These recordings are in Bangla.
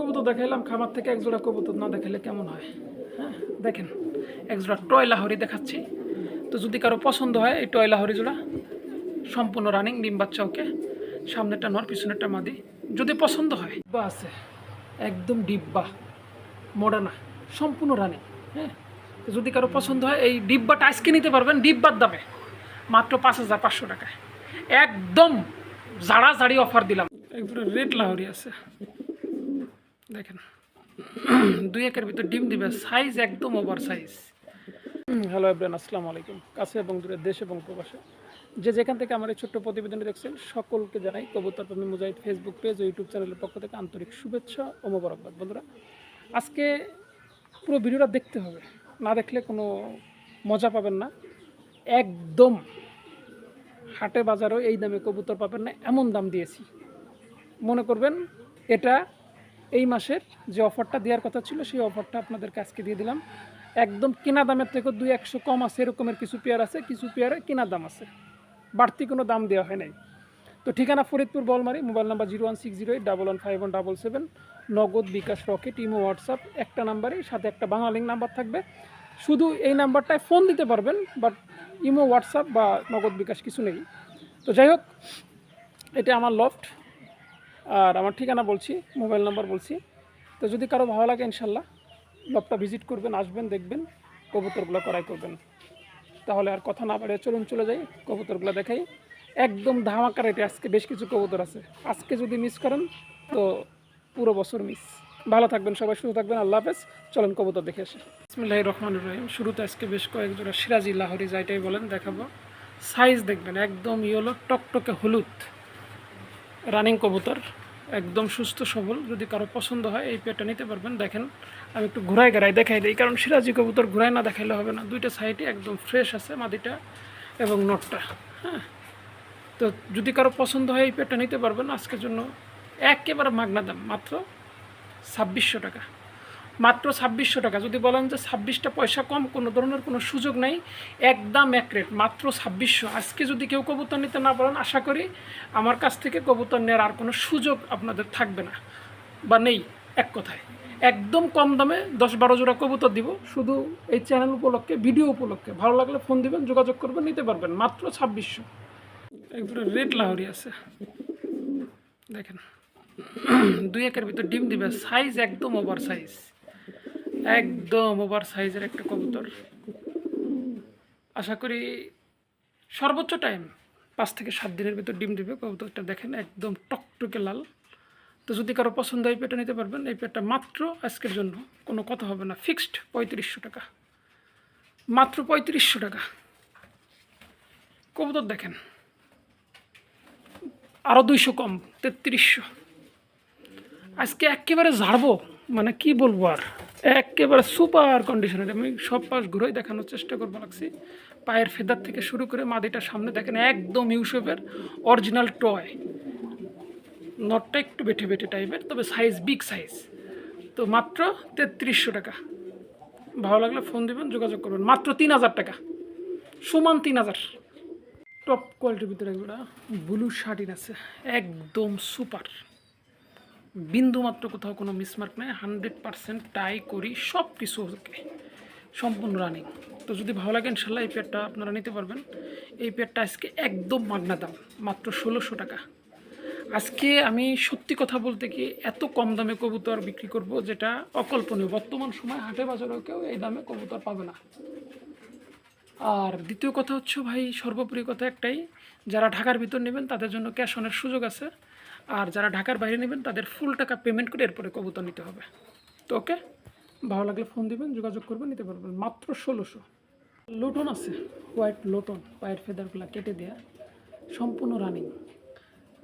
কবুতর দেখাইলাম, খামার থেকে এক জোড়া কবুতর না দেখাইলে কেমন হয়? হ্যাঁ দেখেন, এক জোড়া টয় লাহরি দেখাচ্ছি। তো যদি কারো পছন্দ হয় এই টয় লাহরি জোড়া সম্পূর্ণ রানিং, ডিম বাচ্চা ওকে, সামনেরটা নর পিছনেরটা মাদি, যদি পছন্দ হয়। ডিব্বা আছে, একদম ডিব্বা, মডার্না, সম্পূর্ণ রানিং। হ্যাঁ, তো যদি কারো পছন্দ হয় এই ডিব্বাটা আজকে নিতে পারবেন ডিব্বার দামে মাত্র 5,500 টাকায়। একদম জাড়াজাড়ি অফার দিলাম। একবারে রেড লাহরি আছে, দেখেন 2-1 ভিতর ডিম দিবে, সাইজ একদম ওভার সাইজ। হ্যালো এভরিওয়ান, আসসালামু আলাইকুম। কাছে এবং দূরে, দেশ এবং প্রবাসে যে যেখান থেকে আমার এই ছোট্ট প্রতিবেদনটি দেখছেন সকলকে জানাই কবুতর প্রেমী মুজাহিদ ফেসবুক পেজ ও ইউটিউব চ্যানেলের পক্ষ থেকে আন্তরিক শুভেচ্ছা ও মোবারকবাদ। বন্ধুরা, আজকে পুরো ভিডিওটা দেখতে হবে, না দেখলে কোনো মজা পাবেন না। একদম হাটে বাজারও এই দামে কবুতর পাবেন না, এমন দাম দিয়েছি। মনে করবেন এটা এই মাসের যে অফারটা দেওয়ার কথা ছিল সেই অফারটা আপনাদেরকে আজকে দিয়ে দিলাম। একদম কেনা দামের থেকে 200 কম আছে, এরকমের কিছু পেয়ার আছে, কিছু পেয়ারে কেনা দাম আছে, বাড়তি কোনো দাম দেওয়া হয় নাই। তো ঠিকানা ফরিদপুর বলমারি, মোবাইল নাম্বার 01608115177, নগদ, বিকাশ, রকেট, ইমো, হোয়াটসঅ্যাপ একটা নাম্বারই, সাথে একটা বাংলালিঙ্ক নাম্বার থাকবে। শুধু এই নাম্বারটায় ফোন দিতে পারবেন, বাট ইমো, হোয়াটসঅ্যাপ বা নগদ বিকাশ কিছু নেই। তো যাই হোক, এটা আমার লফট আর আমার ঠিকানা বলছি, মোবাইল নাম্বার বলছি। তো যদি কারো ভালো লাগে ইনশাল্লাহ লফটটা ভিজিট করবেন, আসবেন, দেখবেন, কবুতরগুলো ক্রয় করবেন। তাহলে আর কথা না বাড়িয়ে চলুন চলে যাই, কবুতরগুলো দেখাই। একদম ধামাকা রেটে আজকে বেশ কিছু কবুতর আছে, আজকে যদি মিস করেন তো পুরো বছর মিস। ভালো থাকবেন সবাই, সুস্থ থাকবেন, আল্লাহ হাফেজ। চলেন কবুতর দেখে আসি। বিসমিল্লাহির রহমানির রহিম। শুরুতে আজকে বেশ কয়েক জোড়া সিরাজি লাহোরি যাইটাই বলেন দেখাবো। সাইজ দেখবেন একদম ইয়েলো টকটকে হলুদ, রানিং কবুতর, একদম সুস্থ সবল। যদি কারো পছন্দ হয় এই পেয়ারটা নিতে পারবেন। দেখেন আমি একটু ঘুরাই গাড়াই দেখাই দিই, কারণ সিরাজি কবুতর ঘুরাই না দেখাইলে হবে না। দুইটা সাইডে একদম ফ্রেশ আছে, মাদিটা এবং নটটা। হ্যাঁ, তো যদি কারো পছন্দ হয় এই পেয়ারটা নিতে পারবেন। আজকের জন্য একেবারে মাগনা দাম, মাত্র 2600 টাকা, মাত্র 2600 টাকা। যদি বলেন যে 26টা পয়সা কম, কোনো ধরনের কোনো সুযোগ নেই, একদম এক রেট, মাত্র 2600। আজকে যদি কেউ কবুতর নিতে না পারেন, আশা করি আমার কাছ থেকে কবুতর নেওয়ার আর কোনো সুযোগ আপনাদের থাকবে না, বা নেই। এক কথায় একদম কম দামে 10-12 জোড়া কবুতর দিব, শুধু এই চ্যানেল উপলক্ষে, ভিডিও উপলক্ষে। ভালো লাগলে ফোন দিবেন, যোগাযোগ করবেন, নিতে পারবেন মাত্র 2600। একবারে রেড লাহরি আছে, দেখেন 2-1 ভিতর ডিম দিবে, সাইজ একদম ওভার সাইজ, একদম ওভার সাইজের একটা কবুতর। আশা করি সর্বোচ্চ টাইম 5 থেকে 7 দিনের ভিতর ডিম দিবে কবুতরটা। দেখেন একদম টকটকে লাল। তো যদি কারো পছন্দ এই পেটটা নিতে পারবেন। এই পেটটা মাত্র আজকের জন্য কোনো কথা হবে না, ফিক্সড 3500 টাকা, মাত্র 3500 টাকা। কবুতর দেখেন আরও 200 কম, 3300। আজকে একেবারে ঝাড়বো, মানে কি বলবো আর, একেবারে সুপার কন্ডিশনের। আমি সব পাশ ঘুরেই দেখানোর চেষ্টা করবো লাগছি। পায়ের ফেদার থেকে শুরু করে মাদিটার সামনে দেখেন একদম ইউসেফের অরিজিনাল টয়। নটটা একটু বেটে বেটে টাইপের, তবে সাইজ বিগ সাইজ। তো মাত্র 3300 টাকা। ভালো লাগলে ফোন দেবেন, যোগাযোগ করবেন। মাত্র 3000 টাকা, সমান 3000। টপ কোয়ালিটির ভিতরে এগুলো ব্লু শার্টিন আছে, একদম সুপার, বিন্দুমাত্র কোথাও কোনো মিসমার্ক নেই, 100% টাই করি, সব কিছু ওকে, সম্পূর্ণ রানিং। তো যদি ভালো লাগে ইনশাল্লাহ এই পেয়ারটা আপনারা নিতে পারবেন। এই পেয়ারটা আজকে একদম মাগনা দাম, মাত্র 1600 টাকা। আজকে আমি সত্যি কথা বলতে কি এত কম দামে কবুতর বিক্রি করব যেটা অকল্পনীয়। বর্তমান সময় হাটে বাজারেও কেউ এই দামে কবুতর পাবে না। আর দ্বিতীয় কথা হচ্ছে ভাই, সর্বোপরি কথা একটাই, যারা ঢাকার ভিতর নেবেন তাদের জন্য ক্যাশ অনের সুযোগ আছে, আর যারা ঢাকার বাইরে নেবেন তাদের ফুল টাকা পেমেন্ট করে এরপরে কবুতর নিতে হবে। তো ওকে, ভালো লাগলে ফোন দিবেন, যোগাযোগ করবেন, নিতে পারবেন মাত্র 1600। লোটন আছে, হোয়াইট লোটন, পায়ের ফেদারগুলো কেটে দেওয়া, সম্পূর্ণ রানিং।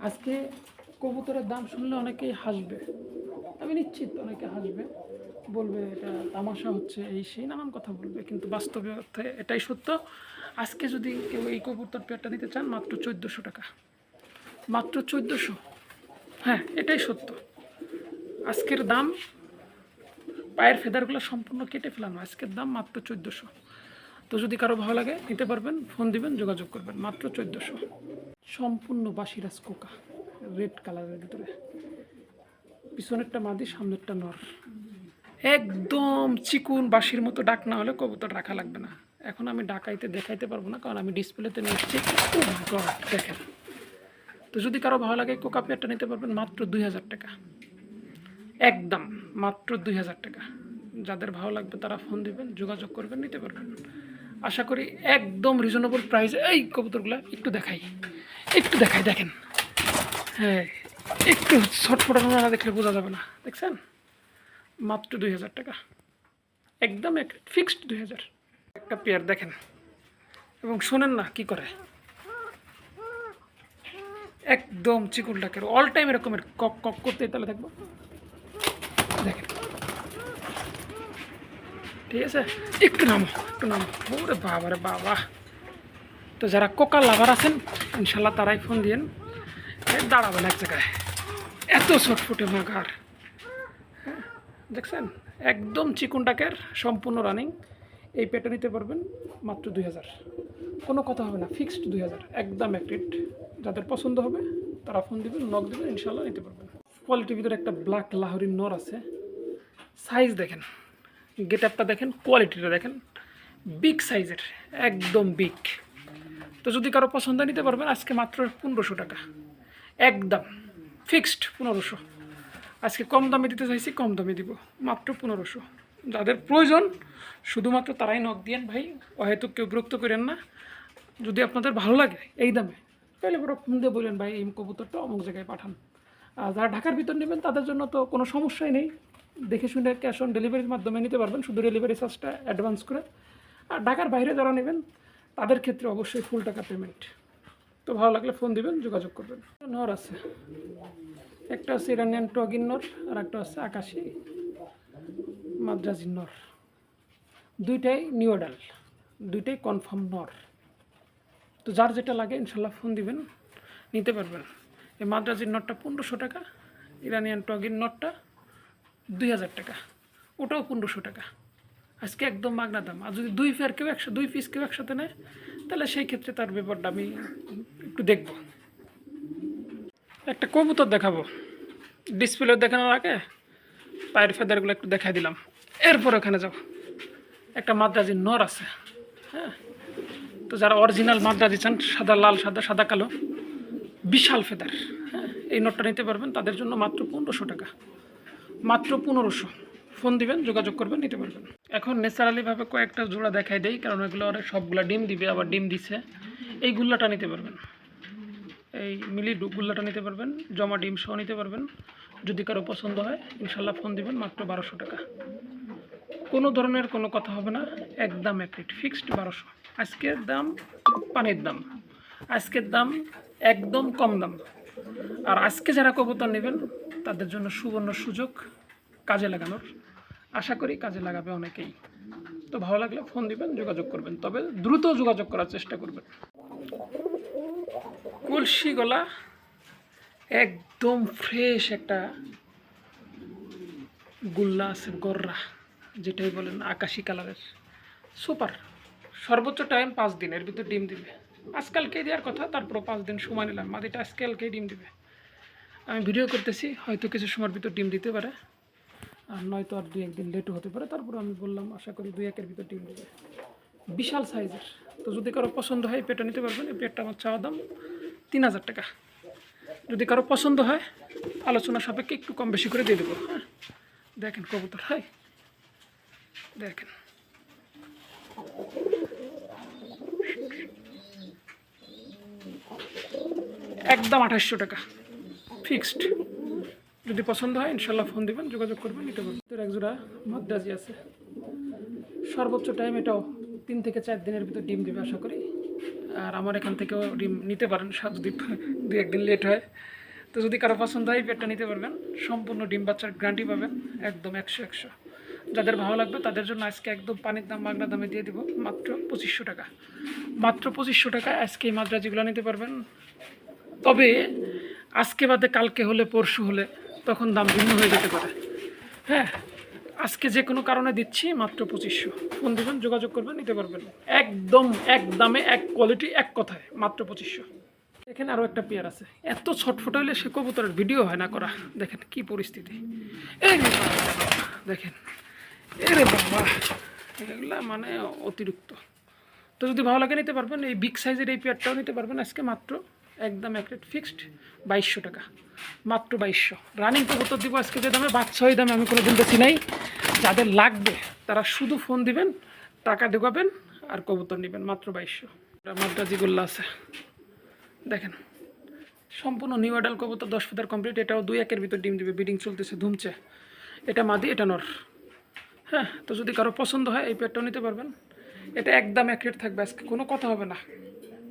আজকে কবুতরের দাম শুনলে অনেকেই হাসবে, আমি নিশ্চিত অনেকে হাসবে, বলবে এটা তামাশা হচ্ছে, এই সেই নানান কথা বলবে, কিন্তু বাস্তবে অর্থে এটাই সত্য। আজকে যদি কেউ এই কবুতর পেয়ারটা নিতে চান, মাত্র 1400 টাকা, মাত্র 1400। হ্যাঁ, এটাই সত্য। আজকের দাম, পায়ের ফেদারগুলো সম্পূর্ণ কেটে ফেলানো, আজকের দাম মাত্র 1400। তো যদি কারো ভালো লাগে নিতে পারবেন, ফোন দিবেন, যোগাযোগ করবেন, মাত্র 1400। সম্পূর্ণ বাসিরাজ কোকা, রেড কালারের ভিতরে, পিছনেরটা মাদি, সামনেরটা নর। একদম চিকুন বাঁশির মতো ডাক না হলে কবুতর রাখা লাগবে না। এখন আমি ডাকাইতে দেখাইতে পারবো না, কারণ আমি ডিসপ্লেতে নিয়ে এসেছি। দেখেন। তো যদি কারো ভালো লাগে কোকা পেয়ারটা নিতে পারবেন মাত্র 2000 টাকা, একদম মাত্র 2000 টাকা। যাদের ভালো লাগবে তারা ফোন দিবেন, যোগাযোগ করবেন, নিতে পারবেন। আশা করি একদম রিজনেবল প্রাইসে। এই কবুতরগুলো একটু দেখাই, দেখেন। হ্যাঁ, একটু ছটফটানো না দেখলে বোঝা যাবে না। দেখছেন, মাত্র 2000 টাকা, একদম ফিক্সড 2000। একটা পেয়ার দেখেন, এবং শোনেন না কি করে, একদম চিকুল ডাকের অল টাইম এরকমের কক কক করতে। তাহলে দেখবো, দেখেন, ঠিক আছে। একটু নামো। ওরে বাবা রে বাবা। তো যারা কোকা লাভার আছেন ইনশাল্লাহ তারাই ফোন দিয়েন, দাঁড়াবেন এক জায়গায়। এত ছটফটে মাগার, হ্যাঁ দেখছেন, একদম চিকুন ডাকের সম্পূর্ণ রানিং। এই পেটা নিতে পারবেন মাত্র 2000, কোনো কথা হবে না, ফিক্সড 2000, একদম অ্যাক্টিভ। যাদের পছন্দ হবে তারা ফোন দিবেন, নক দেবেন, ইনশাল্লাহ নিতে পারবেন। কোয়ালিটির ভিতরে একটা ব্ল্যাক লাহোরি নর আছে। সাইজ দেখেন, গেট আপটা দেখেন, কোয়ালিটিটা দেখেন, বিগ সাইজের, একদম বিগ। তো যদি কারো পছন্দ নিতে পারবেন আজকে মাত্র 1500 টাকা, একদম ফিক্সড 1500। আজকে কম দামে দিতে চাইছি, কম দামে দিব, মাত্র 1500। যাদের প্রয়োজন শুধুমাত্র তারাই নক দিয়েন ভাই, হয়তো কেউ বিরক্ত করেন না। যদি আপনাদের ভালো লাগে এই দামে, তাহলে পুরো ফোন দিয়ে বললেন ভাই এই কবুতরটা অমুক জায়গায় পাঠান। আর যারা ঢাকার ভিতর নেবেন তাদের জন্য তো কোনো সমস্যাই নেই, দেখে শুনে ক্যাশ অন ডেলিভারির মাধ্যমে নিতে পারবেন, শুধু ডেলিভারি চার্জটা অ্যাডভান্স করে। আর ঢাকার বাইরে যারা নেবেন তাদের ক্ষেত্রে অবশ্যই ফুল টাকা পেমেন্ট। তো ভালো লাগলে ফোন দিবেন, যোগাযোগ করবেন। নর আছে, একটা আছে ইরানিয়ান টগিন নর, আর একটা আছে আকাশি মাদ্রাজি নর। দুইটাই নিউ অ্যাডাল, দুইটাই কনফার্ম নর। তো যার যেটা লাগে ইনশাল্লাহ ফোন দিবেন, নিতে পারবেন। এই মাদ্রাজির নটটা 1500 টাকা, ইরানিয়ান টগিন নটটা 2000 টাকা, ওটাও 1500 টাকা। আজকে একদম মাগনা দাম। আর যদি দুই পিস কেউ একসাথে নেয় তাহলে সেই ক্ষেত্রে তার ব্যাপারটা আমি একটু দেখব। একটা কবুতর দেখাবো, ডিসপ্লে দেখানোর আগে পায়ের ফেদারগুলো একটু দেখাই দিলাম। এরপর ওখানে যাব, একটা মাদ্রাজির নর আছে। হ্যাঁ, তো যারা অরিজিনাল মাদ্রাজি চান, সাদা লাল, সাদা কালো, বিশাল ফেদার, হ্যাঁ, এই নটটা নিতে পারবেন। তাদের জন্য মাত্র 1500 টাকা, মাত্র 1500। ফোন দিবেন, যোগাযোগ করবেন, নিতে পারবেন। এখন ন্যাচারালিভাবে কয়েকটা জোড়া দেখাই দেই, কারণ এগুলো সবগুলা ডিম দিবে, আবার ডিম দিছে। এই গুল্লাটা নিতে পারবেন, এই মিলি গুল্লাটা নিতে পারবেন, জমা ডিম সহ নিতে পারবেন। যদি কারো পছন্দ হয় ইনশাল্লাহ ফোন দিবেন, মাত্র 1200 টাকা। কোনো ধরনের কোনো কথা হবে না, একদম অ্যাক্টিভ, ফিক্সড 1200। আজকের দাম পানির দাম, আজকের দাম একদম কম দাম। আর আজকে যারা কবুতর নেবেন তাদের জন্য সুবর্ণ সুযোগ কাজে লাগানোর। আশা করি কাজে লাগাবে অনেকেই। তো ভালো লাগলে ফোন দিবেন, যোগাযোগ করবেন, তবে দ্রুত যোগাযোগ করার চেষ্টা করবেন। কলসি গলা, একদম ফ্রেশ একটা গুল্লা আছে, গররা যেটাই বলেন, আকাশি কালারের, সুপার। সর্বোচ্চ টাইম 5 দিন, এর ভিতর ডিম দিবে। আজকালকেই দেওয়ার কথা, তারপর 5 দিন সময় নিলাম। মাদিটা আজকালকেই ডিম দিবে। আমি ভিডিও করতেছি, হয়তো কিছু সময়ের ভিতর ডিম দিতে পারে, আর নয়তো আর 2-1 দিন লেটও হতে পারে। তারপর আমি বললাম আশা করি 2-1-এর ভিতর ডিম দেবে, বিশাল সাইজের। তো যদি কারো পছন্দ হয় এই পেটটা নিতে পারবেন। এই পেটটা আমার চাওয়া দাম 3000 টাকা। যদি কারো পছন্দ হয় আলোচনা সাপেক্ষে একটু কম বেশি করে দিয়ে দেবো। হ্যাঁ, দেখেন কবুতর, হয় দেখেন, একদম 2800 টাকা, ফিক্সড। যদি পছন্দ হয় ইনশাল্লাহ ফোন দেবেন, যোগাযোগ করবেন, নিতে পারবেন। এক জোড়া মাদ্রাজি আছে, সর্বোচ্চ টাইম এটাও 3 থেকে 4 দিনের ভিতর ডিম দেবে আশা করি। আর আমার এখান থেকেও ডিম নিতে পারেন, যদি 2-1 দিন লেট হয়। তো যদি কারো পছন্দ হয় পেটটা নিতে পারবেন, সম্পূর্ণ ডিম বাচ্চার গ্যারান্টি পাবেন, একদম 100। যাদের ভালো লাগবে তাদের জন্য আজকে একদম পানির দাম, মাগনা দামে দিয়ে দিব, মাত্র 2500 টাকা, মাত্র 2500 টাকা। আজকে এই মাদ্রাজিগুলো নিতে পারবেন। তবে আজকে বাদে কালকে হলে, পরশু হলে, তখন দাম ভিন্ন হয়ে যেতে পারে। হ্যাঁ, আজকে যে কোনো কারণে দিচ্ছি মাত্র 2500। ফোন দেবেন, যোগাযোগ করবেন, নিতে পারবেন। একদম এক দামে, এক কোয়ালিটি, এক কথায়, মাত্র 2500। এখানে আরও একটা পেয়ার আছে, এত ছটফট হইলে সে কবুতরের ভিডিও হয় না করা। দেখেন কি পরিস্থিতি, এই দেখেন, এরে বাবা, এগুলা মানে অতিরিক্ত। তো যদি ভালো লাগে নিতে পারবেন, এই বিগ সাইজের এই পেয়ারটাও নিতে পারবেন আজকে মাত্র একদম এক রেট ফিক্সড 2200 টাকা, মাত্র 2200। রানিং কবুতর দিব আজকে যে দামে, বাচ্চা ওই দামে আমি কোনো দিন বেশি নাই। যাদের লাগবে তারা শুধু ফোন দিবেন, টাকা ঢোকাবেন আর কবুতর নেবেন, মাত্র 2200। মাদ্রাজিগুল্লা আছে দেখেন, সম্পূর্ণ নিউ অ্যাডাল কবুতর, 10 ফেদার কমপ্লিট। এটাও 2-1-এর ভিতর ডিম দিবে, বিডিং চলতেছে, ধুমছে। এটা মাদি, এটা নর। হ্যাঁ, তো যদি কারো পছন্দ হয় এই পেয়ারটাও নিতে পারবেন। এটা একদম এক রেট থাকবে আজকে, কোনো কথা হবে না,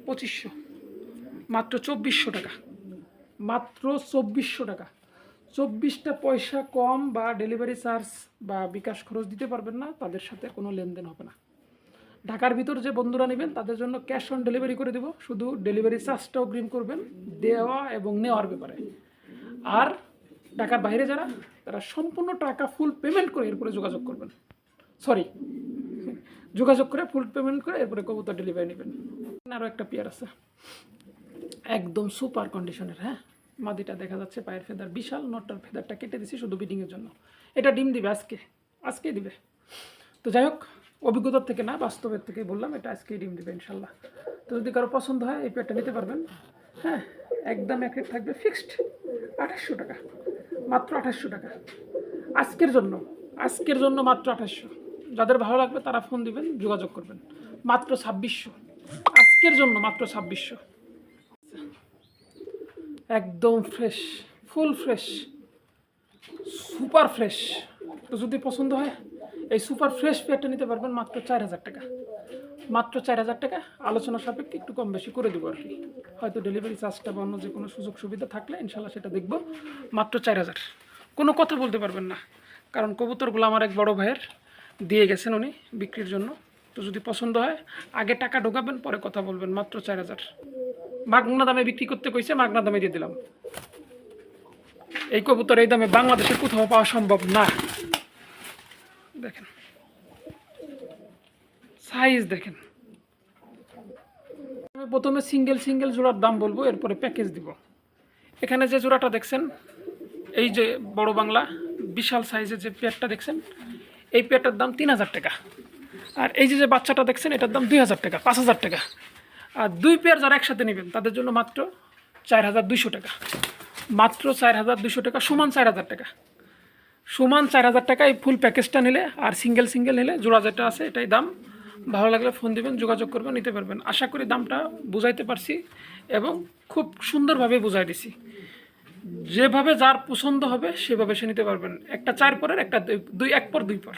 2500, মাত্র 2400 টাকা, মাত্র 2400 টাকা। 24টা পয়সা কম বা ডেলিভারি চার্জ বা বিকাশ খরচ দিতে পারবেন না, তাদের সাথে কোনো লেনদেন হবে না। ঢাকার ভিতর যে বন্ধুরা নেবেন তাদের জন্য ক্যাশ অন ডেলিভারি করে দেবো, শুধু ডেলিভারি চার্জটা অগ্রিম করবেন দেওয়া এবং নেওয়ার ব্যাপারে। আর ঢাকার বাইরে যারা, তারা সম্পূর্ণ টাকা ফুল পেমেন্ট করে এরপরে যোগাযোগ করবেন, যোগাযোগ করে ফুল পেমেন্ট করে এরপরে কবুতর ডেলিভারি নেবেন। আরও একটা পেয়ার আছে একদম সুপার কন্ডিশনের। হ্যাঁ, মাদিটা দেখা যাচ্ছে পায়ের ফেদার বিশাল, নটটার ফেদারটা কেটে দিছি শুধু বিডিংয়ের জন্য। এটা ডিম দিবে আজকেই দিবে। তো যাই হোক, অভিজ্ঞতার থেকে না, বাস্তবের থেকে বললাম, এটা আজকেই ডিম দিবে ইনশাল্লাহ। তো যদি কারো পছন্দ হয় এই পেয়ারটা নিতে পারবেন। হ্যাঁ, একদম এক রেট থাকবে ফিক্সড 2800 টাকা, মাত্র 2800 টাকা আজকের জন্য মাত্র 2800। যাদের ভালো লাগবে তারা ফোন দিবেন, যোগাযোগ করবেন, মাত্র 2600 আজকের জন্য, মাত্র 2600। একদম fresh, full fresh, super fresh. তো যদি পছন্দ হয় এই সুপার ফ্রেশ পেয়ারটা নিতে পারবেন মাত্র 4000 টাকা, মাত্র 4000 টাকা। আলোচনা সাপেক্ষে একটু কম বেশি করে দেবো আর কি, হয়তো ডেলিভারি চার্জটা বা অন্য যে কোনো সুযোগ সুবিধা থাকলে ইনশাল্লাহ সেটা দেখব। মাত্র 4000, কোনো কথা বলতে পারবেন না, কারণ কবুতরগুলো আমার এক বড় ভাইয়ের দিয়ে গেছেন উনি বিক্রির জন্য। তো যদি পছন্দ হয় আগে টাকা ঢোকাবেন, পরে কথা বলবেন, মাত্র 4000। মাগনা দামে বিক্রি করতে কইছে, মাগনা দামে দিয়ে দিলাম। এই কবুতর এই দামে বাংলাদেশের কোথাও পাওয়া সম্ভব না। দেখেন সাইজ, দেখেন। আমি প্রথমে সিঙ্গেল জোড়ার দাম বলবো, এরপরে প্যাকেজ দিব। এখানে যে জোড়াটা দেখছেন, এই যে বড় বাংলা বিশাল সাইজের যে পেয়ারটা দেখছেন, এই পেয়ারটার দাম 3000 টাকা। আর এই যে বাচ্চাটা দেখছেন, এটার দাম 2000 টাকা, 5000 টাকা। আর দুই পেয়ার যারা একসাথে নেবেন তাদের জন্য মাত্র 4200 টাকা, মাত্র 4200 টাকা, সমান 4000 টাকা, সমান 4000 টাকা এই ফুল প্যাকেজটা নিলে। আর সিঙ্গেল নিলে জোড়া যেটা আছে এটাই দাম। ভালো লাগলে ফোন দিবেন, যোগাযোগ করবেন, নিতে পারবেন। আশা করি দামটা বুঝাইতে পারছি এবং খুব সুন্দরভাবে বুঝাই দিছি। যেভাবে যার পছন্দ হবে সেভাবে সে নিতে পারবেন। একটা 4 পরের, একটা 1 পর 2 পর।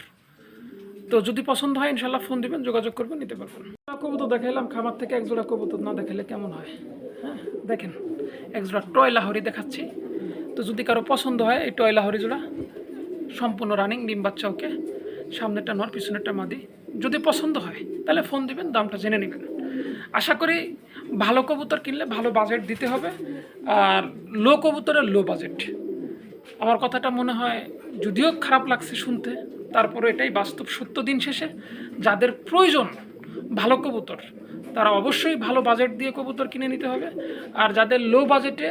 তো যদি পছন্দ হয় ইনশাল্লাহ ফোন দিবেন, যোগাযোগ করবেন, নিতে পারবেন। কবুতর দেখাইলাম, খামার থেকে এক জোড়া কবুতর না দেখালে কেমন হয়। হ্যাঁ, দেখেন এক জোড়া টয় লাহোরি দেখাচ্ছি। তো যদি কারো পছন্দ হয় এই টয় লাহোরি জোড়া, সম্পূর্ণ রানিং, ডিম বাচ্চা ওকে, সামনেরটা নর, পিছনেরটা মাদি। যদি পছন্দ হয় তাহলে ফোন দিবেন, দামটা জেনে নেবেন। আশা করি ভালো কবুতর কিনলে ভালো বাজেট দিতে হবে, আর লো কবুতরের লো বাজেট। আমার কথাটা মনে হয় যদিও খারাপ লাগছে শুনতে, তারপরে এটাই বাস্তব সত্য। দিন শেষে যাদের প্রয়োজন ভালো কবুতর, তারা অবশ্যই ভালো বাজেট দিয়ে কবুতর কিনে নিতে হবে। আর যাদের লো বাজেটে,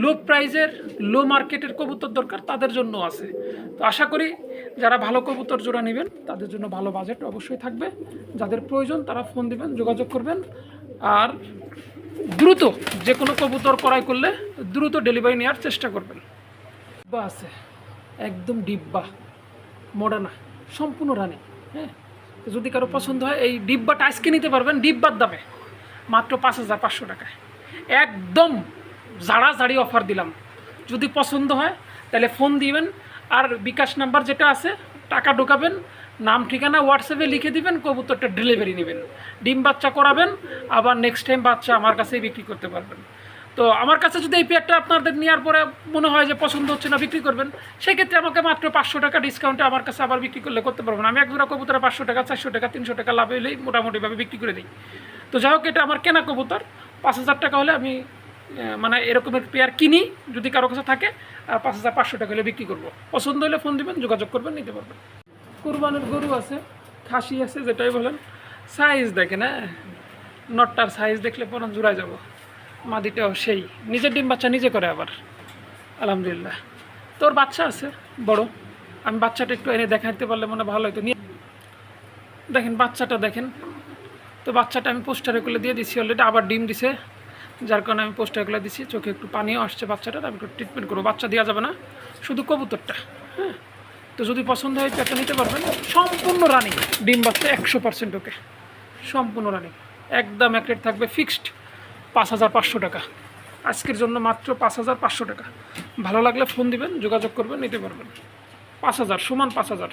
লো প্রাইজের, লো মার্কেটের কবুতর দরকার, তাদের জন্য আছে। তো আশা করি যারা ভালো কবুতর জোড়া নেবেন তাদের জন্য ভালো বাজেট অবশ্যই থাকবে। যাদের প্রয়োজন তারা ফোন দিবেন, যোগাযোগ করবেন। আর দ্রুত যে কোনো কবুতর ক্রয় করলে দ্রুত ডেলিভারি নেওয়ার চেষ্টা করবেন। ডিব্বা আছে, একদম ডিব্বা, মডার্না, সম্পূর্ণ রানিং। হ্যাঁ, তো যদি কারো পছন্দ হয় এই ডিব্বাটা আজকে নিতে পারবেন ডিব্বার দামে, মাত্র 5500 টাকায়। একদম জাড়াজাড়ি অফার দিলাম। যদি পছন্দ হয় তাহলে ফোন দিবেন, আর বিকাশ নাম্বার যেটা আছে টাকা ঢোকাবেন, নাম ঠিকানা হোয়াটসঅ্যাপে লিখে দিবেন, কবুতরটা ডেলিভারি নেবেন, ডিম বাচ্চা করাবেন, আবার নেক্সট টাইম বাচ্চা আমার কাছেই বিক্রি করতে পারবেন। তো আমার কাছে যদি এই পেয়ারটা আপনাদের নেওয়ার পরে মনে হয় যে পছন্দ হচ্ছে না, বিক্রি করবেন, সেক্ষেত্রে আমাকে মাত্র 500 টাকা ডিসকাউন্টে আমার কাছে আবার বিক্রি করতে পারবেন। আমি এক জোড়া কবুতরে 500 টাকা, 400 টাকা, 300 টাকা লাভ হলেই মোটামুটিভাবে বিক্রি করে দিই। তো যাই হোক, এটা আমার কেনা কবুতর, 5000 টাকা হলে আমি মানে এরকমের পেয়ার কিনি, যদি কারো কাছে থাকে, আর 5500 টাকা হলে বিক্রি করবো। পছন্দ হলে ফোন দিবেন, যোগাযোগ করবেন, নিতে পারবেন। কুরবানের গরু আছে, খাসি আছে, যেটাই বলেন। সাইজ দেখেন, হ্যাঁ, নটটার সাইজ দেখলে পরে জোড়ায় যাব। মাদিটাও সেই নিজের ডিম বাচ্চা নিজে করে আবার, আলহামদুলিল্লাহ। তোর বাচ্চা আছে বড়, আমি বাচ্চাটা একটু এনে দেখাতে পারলে মনে ভালো হতো। নিয়ে দেখেন বাচ্চাটা দেখেন, তো বাচ্চাটা আমি পোস্টারে খুলে দিয়ে দিচ্ছি অলরেডি, আবার ডিম দিছে, যার কারণে আমি পোস্টারে খুলে দিচ্ছি। চোখে একটু পানিও আসছে বাচ্চাটার, আমি একটু ট্রিটমেন্ট করবো। বাচ্চা দেওয়া যাবে না, শুধু কবুতরটা। হ্যাঁ, তো যদি পছন্দ হয় পেটটা নিতে পারবেন। সম্পূর্ণ রানিং ডিম বাচ্চা 100%। ওকে, সম্পূর্ণ রানিং, একদম এক রেট থাকবে ফিক্সড 5,500 টাকা। আজকের জন্য মাত্র 5,500 টাকা। ভালো লাগলে ফোন দিবেন, যোগাযোগ করবেন, নিতে পারবেন। 5,000 সমান 5,000।